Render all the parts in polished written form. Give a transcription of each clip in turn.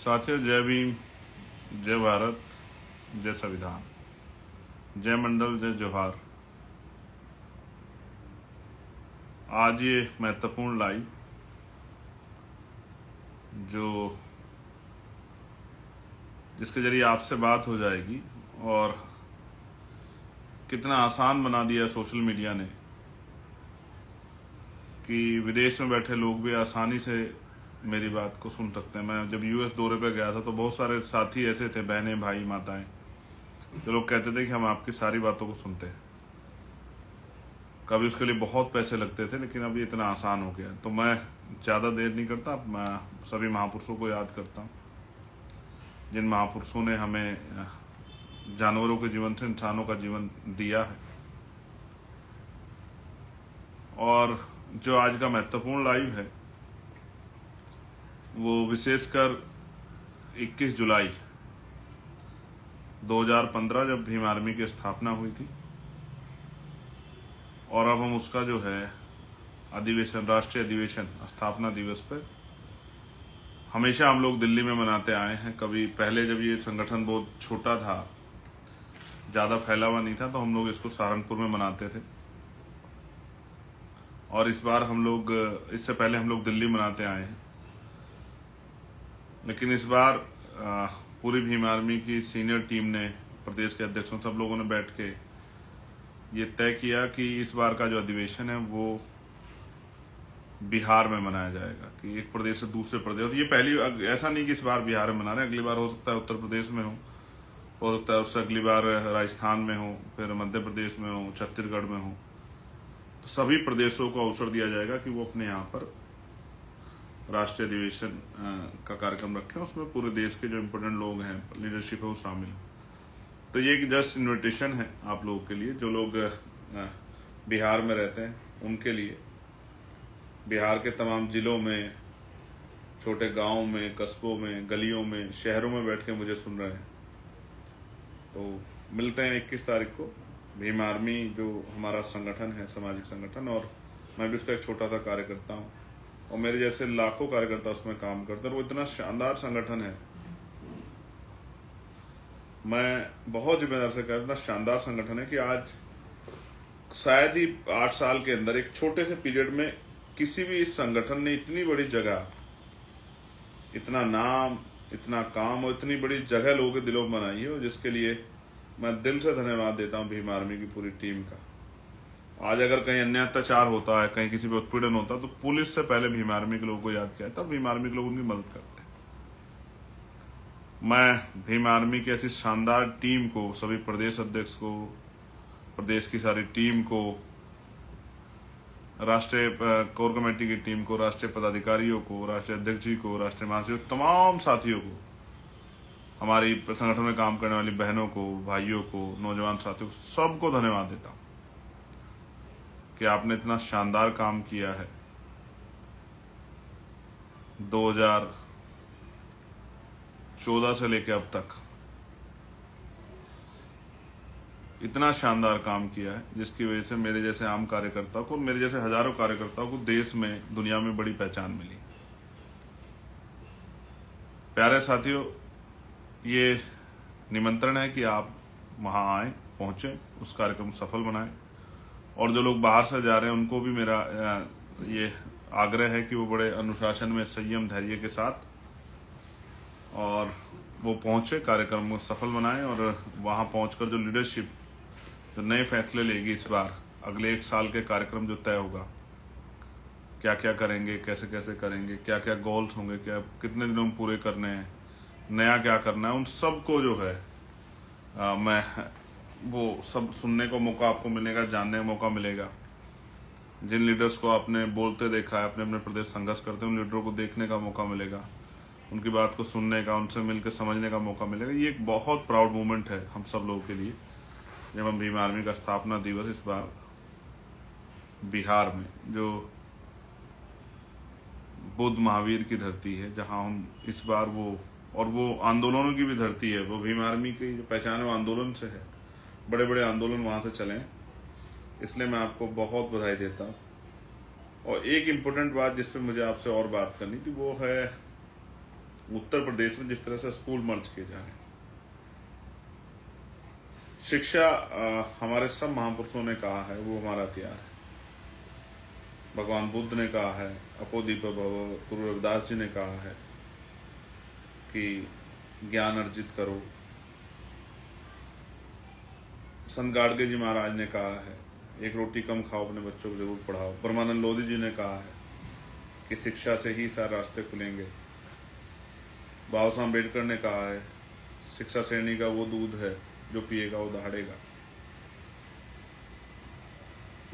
साथियों, जय भीम, जय भारत, जय संविधान, जय मंडल, जय जोहार। आज ये महत्वपूर्ण लाइव जिसके जरिए आपसे बात हो जाएगी और कितना आसान बना दिया सोशल मीडिया ने कि विदेश में बैठे लोग भी आसानी से मेरी बात को सुन सकते हैं। मैं जब यूएस दौरे पे गया था तो बहुत सारे साथी ऐसे थे, बहनें, भाई, माताएं, जो लोग कहते थे कि हम आपकी सारी बातों को सुनते हैं। कभी उसके लिए बहुत पैसे लगते थे, लेकिन अब ये इतना आसान हो गया। तो मैं ज़्यादा देर नहीं करता, मैं सभी महापुरुषों को याद करता हूँ, जिन महापुरुषों ने हमें जानवरों के जीवन से इंसानों का जीवन दिया है। और जो आज का महत्वपूर्ण लाइव है वो विशेषकर 21 जुलाई 2015 जब भीम आर्मी की स्थापना हुई थी, और अब हम उसका जो है अधिवेशन, राष्ट्रीय अधिवेशन, स्थापना दिवस पर हमेशा हम लोग दिल्ली में मनाते आए हैं। कभी पहले जब ये संगठन बहुत छोटा था, ज़्यादा फैला हुआ नहीं था, तो हम लोग इसको सहारनपुर में मनाते थे। और इस बार हम लोग, इससे पहले हम लोग दिल्ली मनाते आए हैं, लेकिन इस बार पूरी भीम आर्मी की सीनियर टीम ने, प्रदेश के अध्यक्षों, सब लोगों ने बैठ के ये तय किया कि इस बार का जो अधिवेशन है वो बिहार में मनाया जाएगा। कि एक प्रदेश से दूसरे प्रदेश, ये पहली, ऐसा नहीं कि इस बार बिहार में मना रहे हैं, अगली बार हो सकता है उत्तर प्रदेश में हो सकता है उससे अगली बार राजस्थान में हो, फिर मध्य प्रदेश में हो, छत्तीसगढ़ में हो। तो सभी प्रदेशों को अवसर दिया जाएगा कि वो अपने यहाँ पर राष्ट्रीय अधिवेशन का कार्यक्रम रखें। उसमें पूरे देश के जो इम्पोर्टेंट लोग हैं, लीडरशिप है, वो शामिल है। तो ये एक जस्ट इन्विटेशन है आप लोगों के लिए, जो लोग बिहार में रहते हैं उनके लिए। बिहार के तमाम जिलों में, छोटे गांवों में, कस्बों में, गलियों में, शहरों में बैठ के मुझे सुन रहे हैं। तो मिलते हैं 21 तारीख को। भीम आर्मी जो हमारा संगठन है, सामाजिक संगठन, और मैं भी उसका एक छोटा सा कार्यकर्ता हूँ, और मेरे जैसे लाखों कार्यकर्ता उसमें काम करते हैं। और वो इतना शानदार संगठन है, मैं बहुत जिम्मेदार से कह रहा हूं, इतना शानदार संगठन है कि आज शायद ही 8 साल के अंदर, एक छोटे से पीरियड में, किसी भी इस संगठन ने इतनी बड़ी जगह, इतना नाम, इतना काम और इतनी बड़ी जगह लोगों के दिलों में बनाई है, और जिसके लिए मैं दिल से धन्यवाद देता हूं भीम आर्मी की पूरी टीम का। आज अगर कहीं अन्य अत्याचार होता है, कहीं किसी पे उत्पीड़न होता है, तो पुलिस से पहले भीम आर्मी के लोगों को याद किया, तब भीम आर्मी के लोग उनकी मदद करते हैं। मैं भीम आर्मी की ऐसी शानदार टीम को, सभी प्रदेश अध्यक्ष को, प्रदेश की सारी टीम को, राष्ट्रीय कोर कमेटी की टीम को, राष्ट्रीय पदाधिकारियों को, राष्ट्रीय अध्यक्ष जी को, राष्ट्रीय महासचिव, तमाम साथियों को, हमारी संगठन में काम करने वाली बहनों को, भाइयों को, नौजवान साथियों को, सबको धन्यवाद देता हूं कि आपने इतना शानदार काम किया है। 2014 से लेकर अब तक इतना शानदार काम किया है, जिसकी वजह से मेरे जैसे आम कार्यकर्ताओं को, मेरे जैसे हजारों कार्यकर्ताओं को देश में, दुनिया में बड़ी पहचान मिली। प्यारे साथियों, ये निमंत्रण है कि आप वहां आए, पहुंचे, उस कार्यक्रम को सफल बनाएं। और जो लोग बाहर से जा रहे हैं उनको भी मेरा ये आग्रह है कि वो बड़े अनुशासन में, संयम, धैर्य के साथ और वो पहुंचे, कार्यक्रम को सफल बनाएं। और वहां पहुंचकर जो लीडरशिप, जो नए फैसले लेगी इस बार, अगले 1 साल के कार्यक्रम जो तय होगा, क्या क्या करेंगे, कैसे कैसे करेंगे, क्या क्या गोल्स होंगे, क्या कितने दिनों में पूरे करने हैं, नया क्या करना है, उन सबको जो है मैं वो सब सुनने को मौका आपको मिलेगा, जानने का मौका मिलेगा। जिन लीडर्स को आपने बोलते देखा है, अपने अपने प्रदेश संघर्ष करते हैं, उन लीडरों को देखने का मौका मिलेगा, उनकी बात को सुनने का, उनसे मिलकर समझने का मौका मिलेगा। ये एक बहुत प्राउड मोमेंट है हम सब लोगों के लिए, जब हम भीम आर्मी का स्थापना दिवस इस बार बिहार में, जो बुद्ध महावीर की धरती है, जहां हम इस बार वो आंदोलनों की भी धरती है, वो भीम आर्मी की जो पहचान है वो आंदोलन से है, बड़े बड़े आंदोलन वहां से चले, इसलिए मैं आपको बहुत बधाई देता हूँ। और एक इम्पोर्टेंट बात जिस पे मुझे आपसे और बात करनी थी, वो है उत्तर प्रदेश में जिस तरह से स्कूल मर्ज किए जा रहे हैं। शिक्षा हमारे सब महापुरुषों ने कहा है वो हमारा हथियार है। भगवान बुद्ध ने कहा है, अपोदीप भव, गुरु रविदास जी ने कहा है कि ज्ञान अर्जित करो। संत गाडगे जी महाराज ने कहा है एक रोटी कम खाओ, अपने बच्चों को जरूर पढ़ाओ। परमानंद लोधी जी ने कहा है कि शिक्षा से ही सारे रास्ते खुलेंगे। बाबा साहब अम्बेडकर ने कहा है शिक्षा श्रेणी का वो दूध है जो पिएगा वो दहाड़ेगा।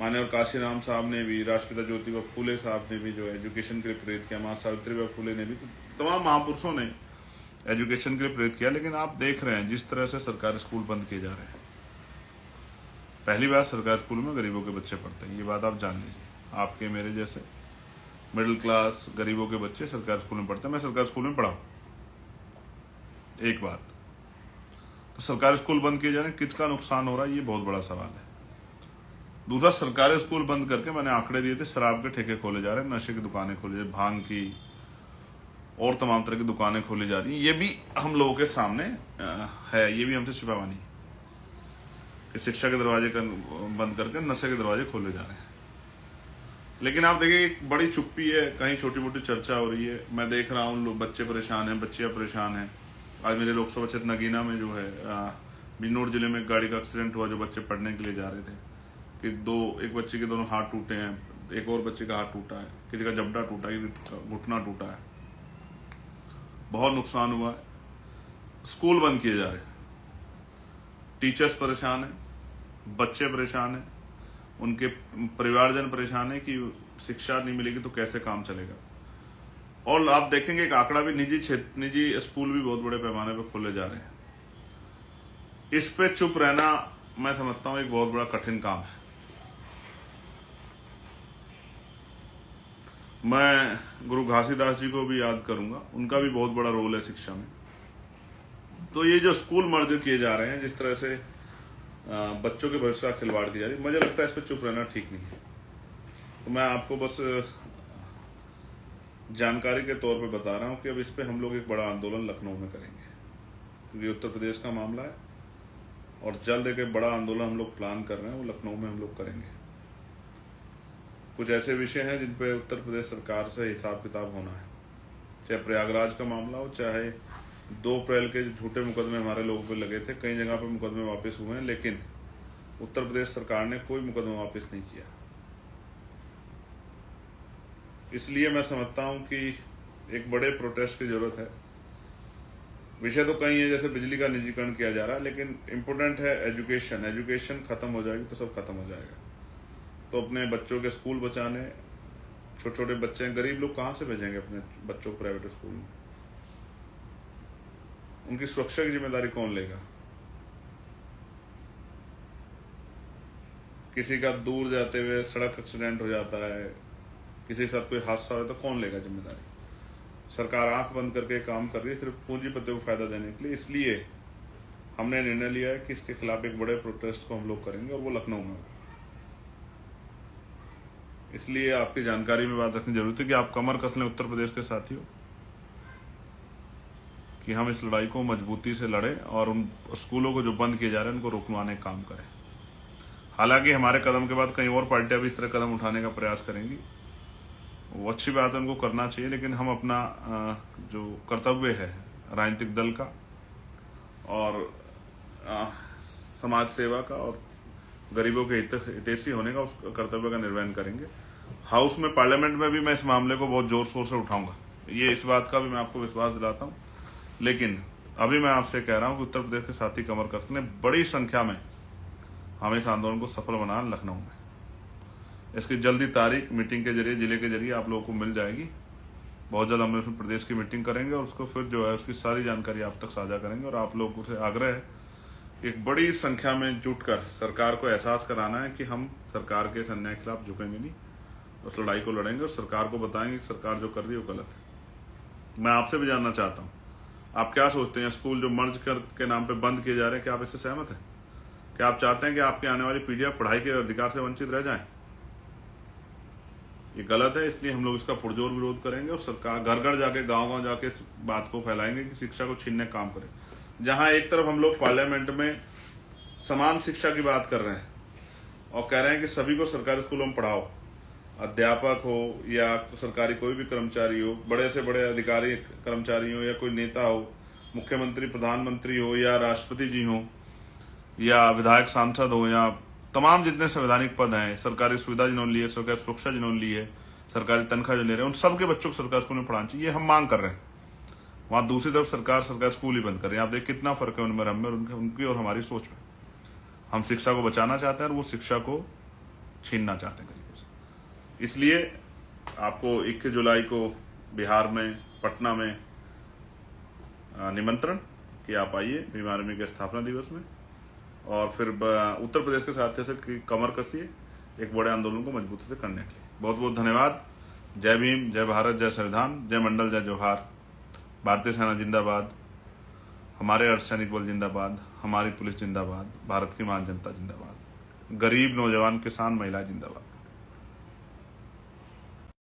मान्यवर काशीराम साहब ने भी, राष्ट्रपिता ज्योतिबा फूले साहब ने भी जो एजुकेशन के लिए प्रेरित किया, मां सावित्रीबाई फूले ने भी, तो तमाम महापुरुषों ने एजुकेशन के लिए प्रेरित किया। लेकिन आप देख रहे हैं जिस तरह से सरकारी स्कूल बंद किए जा रहे हैं। पहली बार सरकारी स्कूल में गरीबों के बच्चे पढ़ते हैं, ये बात आप जान लीजिए। आपके मेरे जैसे मिडिल क्लास गरीबों के बच्चे सरकारी स्कूल में पढ़ते हैं। मैं सरकारी स्कूल में पढ़ा हूं। एक बात तो सरकारी स्कूल बंद किए जा रहे हैं, किसका नुकसान हो रहा है ये बहुत बड़ा सवाल है। दूसरा, सरकारी स्कूल बंद करके मैंने आंकड़े दिए थे, शराब के ठेके खोले जा रहे हैं, नशे की दुकानें खोली जा रही, भांग की और तमाम तरह की दुकानें खोली जा रही हैं। ये भी हम लोगों के सामने है, ये भी हमसे छिपावा नहीं कि शिक्षा के दरवाजे बंद करके नशे के दरवाजे खोले जा रहे हैं। लेकिन आप देखिए एक बड़ी चुप्पी है, कहीं छोटी मोटी चर्चा हो रही है। मैं देख रहा हूँ लोग, बच्चे परेशान हैं, बच्चियां परेशान हैं। आज मेरे लोकसभा क्षेत्र नगीना में जो है बिजनौर जिले में एक गाड़ी का एक्सीडेंट हुआ, जो बच्चे पढ़ने के लिए जा रहे थे कि एक बच्चे के दोनों हाथ टूटे हैं, एक और बच्चे का हाथ टूटा है, किसी का जबड़ा टूटा है, घुटना टूटा है, बहुत नुकसान हुआ है। स्कूल बंद किए जा रहे हैं, टीचर्स परेशान है, बच्चे परेशान है, उनके परिवारजन परेशान है कि शिक्षा नहीं मिलेगी तो कैसे काम चलेगा। और आप देखेंगे एक आंकड़ा भी, निजी स्कूल भी बहुत बड़े पैमाने पर खोले जा रहे हैं। इस पे चुप रहना मैं समझता हूं एक बहुत बड़ा कठिन काम है। मैं गुरु घासीदास जी को भी याद करूंगा, उनका भी बहुत बड़ा रोल है शिक्षा में। तो ये जो स्कूल मर्ज किए जा रहे हैं, जिस तरह से बच्चों के भविष्य का खिलवाड़ की जा रही है, मुझे लगता है इस पर चुप रहना ठीक नहीं है। तो मैं आपको बस जानकारी के तौर पे बता रहा हूं कि अब इस पे हम लोग एक बड़ा आंदोलन लखनऊ में करेंगे, क्योंकि उत्तर प्रदेश का मामला है और जल्द एक बड़ा आंदोलन हम लोग प्लान कर रहे हैं, वो लखनऊ में हम लोग करेंगे। कुछ ऐसे विषय हैं जिन पे उत्तर प्रदेश सरकार से हिसाब किताब होना है, चाहे प्रयागराज का मामला हो, चाहे 2 अप्रैल के झूठे मुकदमे हमारे लोगों पे लगे थे, कई जगह पे मुकदमे वापस हुए हैं, लेकिन उत्तर प्रदेश सरकार ने कोई मुकदमा वापस नहीं किया। इसलिए मैं समझता हूं कि एक बड़े प्रोटेस्ट की जरूरत है। विषय तो कई है, जैसे बिजली का निजीकरण किया जा रहा है, लेकिन इम्पोर्टेंट है एजुकेशन खत्म हो जाएगी तो सब खत्म हो जाएगा। तो अपने बच्चों के स्कूल बचाने, छोटे छोटे बच्चे हैं, गरीब लोग कहाँ से भेजेंगे अपने बच्चों को प्राइवेट स्कूल में? उनकी सुरक्षा की जिम्मेदारी कौन लेगा? किसी का दूर जाते हुए सड़क एक्सीडेंट हो जाता है, किसी के साथ कोई हादसा हो तो कौन लेगा जिम्मेदारी? सरकार आंख बंद करके काम कर रही है सिर्फ पूंजीपतियों को फायदा देने के लिए। इसलिए हमने निर्णय लिया है कि इसके खिलाफ एक बड़े प्रोटेस्ट को हम लोग करेंगे और वो लखनऊ में होगा। इसलिए आपकी जानकारी में बात रखनी जरूरी है कि आप कमर कस लें उत्तर प्रदेश के साथियों, कि हम इस लड़ाई को मजबूती से लड़ें और उन स्कूलों को जो बंद किए जा रहे हैं उनको रोकवाने का काम करें। हालांकि हमारे कदम के बाद कई और पार्टियां भी इस तरह कदम उठाने का प्रयास करेंगी, वो अच्छी बात है, उनको करना चाहिए। लेकिन हम अपना जो कर्तव्य है राजनीतिक दल का और समाज सेवा का और गरीबों के हितैषी होने का, उस कर्तव्य का निर्वहन करेंगे। हाउस में, पार्लियामेंट में भी मैं इस मामले को बहुत जोर शोर से उठाऊंगा, ये इस बात का भी मैं आपको विश्वास दिलाता हूं। लेकिन अभी मैं आपसे कह रहा हूं कि उत्तर प्रदेश के साथी कमर कसने बड़ी संख्या में हमें इस आंदोलन को सफल बनाना लखनऊ में। इसकी जल्दी तारीख मीटिंग के जरिए, जिले के जरिए आप लोगों को मिल जाएगी। बहुत जल्द हम उसमें प्रदेश की मीटिंग करेंगे और उसको फिर जो है उसकी सारी जानकारी आप तक साझा करेंगे। और आप लोगों से आग्रह है एक बड़ी संख्या में जुटकर सरकार को एहसास कराना है कि हम सरकार के इस अन्याय के खिलाफ झुकेंगे नहीं, उस लड़ाई को लड़ेंगे और सरकार को बताएंगे कि सरकार जो कर रही है वो गलत है। मैं आपसे भी जानना चाहता हूँ, आप क्या सोचते हैं? स्कूल जो मर्ज कर के नाम पे बंद किए जा रहे हैं, क्या आप इससे सहमत हैं? क्या आप चाहते हैं कि आपकी आने वाली पीढ़ियां पढ़ाई के अधिकार से वंचित रह जाएं? ये गलत है, इसलिए हम लोग इसका पुरजोर विरोध करेंगे और सरकार घर घर जाके गांव-गांव जाके इस बात को फैलाएंगे कि शिक्षा को छीनने का काम करें। जहां एक तरफ हम लोग पार्लियामेंट में समान शिक्षा की बात कर रहे हैं और कह रहे हैं कि सभी को सरकारी स्कूलों में पढ़ाओ, अध्यापक हो या सरकारी कोई भी कर्मचारी हो, बड़े से बड़े अधिकारी कर्मचारी हो या कोई नेता हो, मुख्यमंत्री प्रधानमंत्री हो या राष्ट्रपति जी हो या विधायक सांसद हो या तमाम जितने संवैधानिक पद हैं, सरकारी सुविधा जिन्होंने ली है, सरकारी सुरक्षा जिन्होंने ली है, सरकारी तनख्वाह जो ले रहे हैं, उन सबके बच्चों को सरकारी स्कूल में पढ़ाना चाहिए, ये हम मांग कर रहे हैं। वहां दूसरी तरफ सरकार सरकारी स्कूल ही बंद कर रही है। आप देख कितना फर्क है उनमें, हम में, उनकी और हमारी सोच में। हम शिक्षा को बचाना चाहते हैं और वो शिक्षा को छीनना चाहते हैं गरीबों से। इसलिए आपको 21 जुलाई को बिहार में पटना में निमंत्रण कि आप आइए भीम आर्मी के स्थापना दिवस में, और फिर उत्तर प्रदेश के साथ से कमर कसिए एक बड़े आंदोलन को मजबूती से करने के लिए। बहुत बहुत धन्यवाद। जय भीम, जय भारत, जय संविधान, जय मंडल, जय जोहार। भारतीय सेना जिंदाबाद, हमारे अर्धसैनिक बल जिंदाबाद, हमारी पुलिस जिंदाबाद, भारत की महान जनता जिंदाबाद, गरीब नौजवान किसान महिला जिंदाबाद।